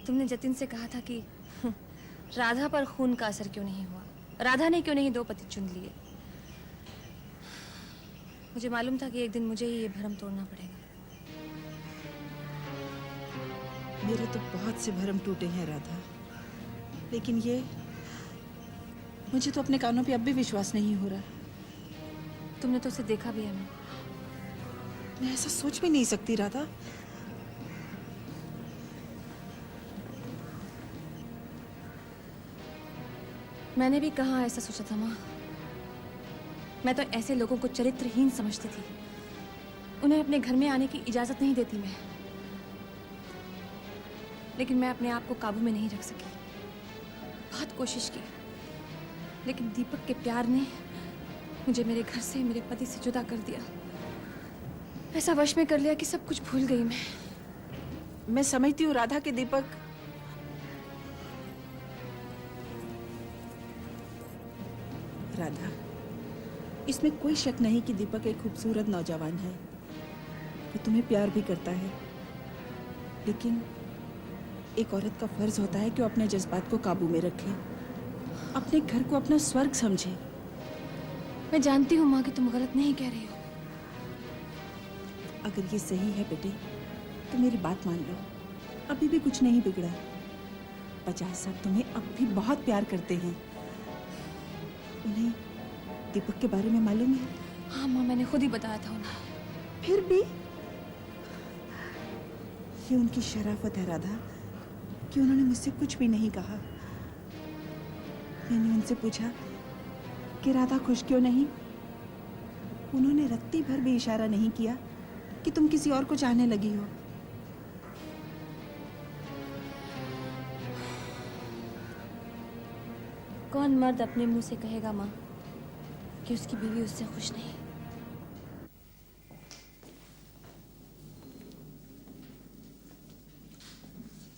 तुमने जतिन से कहा था कि राधा पर खून का असर क्यों नहीं हुआ, राधा ने क्यों नहीं दो पति चुन लिए। मुझे मालूम था कि एक दिन मुझे ही ये भरम तोड़ना पड़ेगा। मेरे तो बहुत से भरम टूटे हैं राधा, लेकिन ये मुझे तो अपने कानों पे अब भी विश्वास नहीं हो रहा। तुमने तो उसे देखा भी है। मैं ऐसा सोच भी नहीं सकती राधा। मैंने भी कहाँ ऐसा सोचा था माँ। मैं तो ऐसे लोगों को चरित्रहीन समझती थी, उन्हें अपने घर में आने की इजाजत नहीं देती मैं। लेकिन मैं अपने आप को काबू में नहीं रख सकी। बहुत कोशिश की, लेकिन दीपक के प्यार ने मुझे मेरे घर से, मेरे पति से जुदा कर दिया। ऐसा वश में कर लिया कि सब कुछ भूल गई मैं समझती हूँ राधा के दीपक राधा, इसमें कोई शक नहीं कि दीपक एक खूबसूरत नौजवान है। वो तुम्हें प्यार भी करता है, लेकिन एक औरत का फर्ज होता है कि वो अपने जज्बात को काबू में रखे, अपने घर को अपना स्वर्ग समझे। मैं जानती हूँ माँ कि तुम गलत नहीं कह रही हो। अगर ये सही है बेटे तो मेरी बात मान लो, अभी भी कुछ नहीं बिगड़ा। बजाज साहब तुम्हें अब भी बहुत प्यार करते हैं। उन्हें दीपक के बारे में मालूम है? हाँ माँ, मैंने खुद ही बताया था उन्हें। फिर भी ये उनकी शराफत है राधा कि उन्होंने मुझसे कुछ भी नहीं कहा। मैंने उनसे पूछा कि राधा खुश क्यों नहीं, उन्होंने रत्ती भर भी इशारा नहीं किया कि तुम किसी और को चाहने लगी हो। कौन मर्द अपने मुंह से कहेगा माँ कि उसकी बीवी उससे खुश नहीं।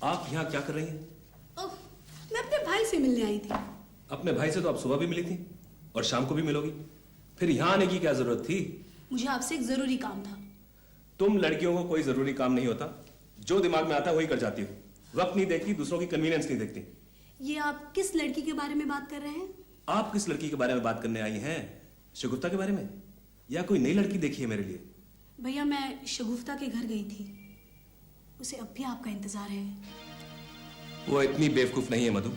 आप यहाँ क्या कर रही हैं? ओह, मैं अपने भाई से मिलने आई थी। अपने भाई से तो आप सुबह भी मिली थी और शाम को भी मिलोगी, फिर यहाँ आने की क्या जरूरत थी? मुझे आपसे एक जरूरी काम था। तुम लड़कियों को कोई जरूरी काम नहीं होता, जो दिमाग में आता है वही कर जाती हो। वक्त नहीं देखती, दूसरों की कन्वीनियंस नहीं देखती। ये आप किस लड़की के बारे में बात कर रहे हैं? आप किस लड़की के बारे में बात करने आई हैं? शगुफ्ता के बारे में, या कोई नई लड़की देखी है मेरे लिए? भैया, मैं शगुफ्ता के घर गई थी, उसे अब भी आपका इंतजार है। वो इतनी बेवकूफ नहीं है मधु,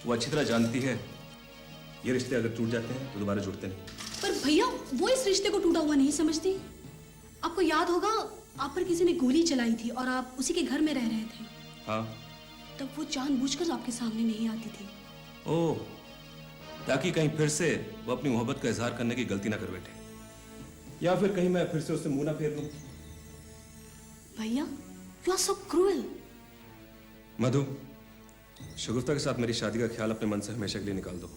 वो अच्छी तरह जानती है ये रिश्ते अगर टूट जाते हैं तो दोबारा जुड़ते नहीं। पर भैया, वो इस रिश्ते को टूटा हुआ नहीं समझती। आपको याद होगा, आप पर किसी ने गोली चलाई थी और आप उसी के घर में रह रहे थे। हाँ, तब वो जानबूझकर आपके सामने नहीं आती थी। ओह, ताकि कहीं फिर से वो अपनी मोहब्बत का इजहार करने की गलती ना कर बैठे, या फिर कहीं मैं फिर से उससे मुंह ना फेर लूं। भैया, यू आर सो क्रूएल। मधु, शगुफ्ता के साथ मेरी शादी का ख्याल अपने मन से हमेशा के लिए निकाल दो।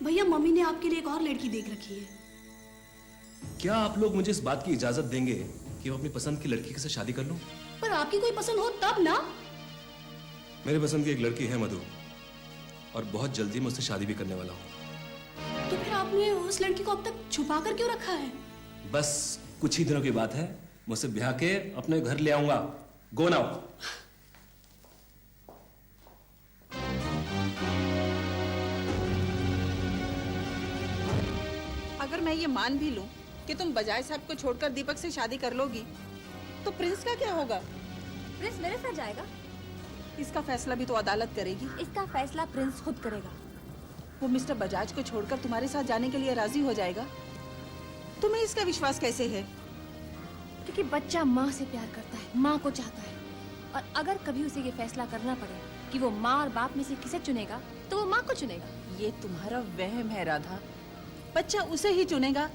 भैया, मम्मी ने आपके लिए एक और लड़की देख रखी है। क्या आप लोग मुझे इस बात की इजाजत देंगे कि मैं अपनी पसंद की लड़की के साथ शादी कर लूं? पर आपकी कोई पसंद हो तब ना। मेरे पसंद की एक लड़की है मधु, और बहुत जल्दी मैं उससे शादी भी करने वाला हूं। तो फिर आपने उस लड़की को अब तक छुपा कर क्यों रखा है? बस कुछ ही दिनों की बात है, मुझसे ब्याह के अपने घर ले आऊंगा। Go now. अगर मैं ये मान भी लूं कि तुम बजाज साहब को छोड़कर दीपक से शादी कर लोगी, तो प्रिंस का क्या होगा? प्रिंस मेरे साथ जाएगा। इसका फैसला भी तो अदालत करेगी। इसका फैसला प्रिंस खुद करेगा। वो मिस्टर बजाज को छोड़कर तुम्हारे साथ जाने के लिए राजी हो जाएगा? तुम्हें इसका विश्वास कैसे है? क्योंकि बच्चा माँ से प्यार करता है, माँ को चाहता है, और अगर कभी उसे ये फैसला करना पड़े कि वो माँ और बाप में से किसे चुनेगा, तो वो माँ को चुनेगा। ये तुम्हारा वहम है राधा। बच्चा उसे ही चुनेगा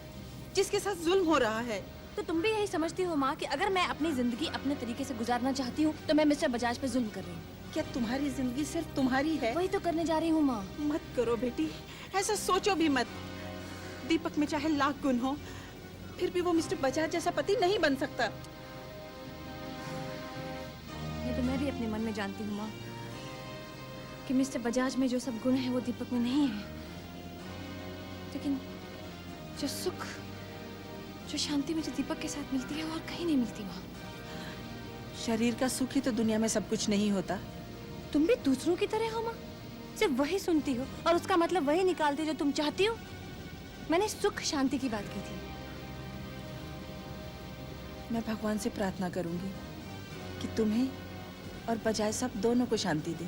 जिसके साथ जुल्म हो रहा है। तो तुम भी यही समझती हो माँ कि अगर मैं अपनी जिंदगी अपने तरीके से गुजारना चाहती हूँ तो मैं मिस्टर बजाज पे जुल्म कर रही हूँ। क्या तुम्हारी जिंदगी सिर्फ तुम्हारी है? वही तो करने जा रही हूँ माँ। मत करो बेटी, ऐसा सोचो भी मत। दीपक में चाहे लाख गुण हो, फिर भी वो मिस्टर बजाज जैसा पति नहीं बन सकता। ये तो मैं भी अपने मन में जानती हूँ माँ कि मिस्टर बजाज में जो सब गुण है वो दीपक में नहीं है, लेकिन जो सुख, जो शांति मुझे दीपक के साथ मिलती है वो और कहीं नहीं मिलती माँ। शरीर का सुख ही तो दुनिया में सब कुछ नहीं होता। तुम भी दूसरों की तरह हो माँ, सिर्फ वही सुनती हो और उसका मतलब वही निकालती हो जो तुम चाहती हो। मैंने सुख शांति की बात की थी। मैं भगवान से प्रार्थना करूंगी कि तुम्हें और बजाय सब दोनों को शांति दे।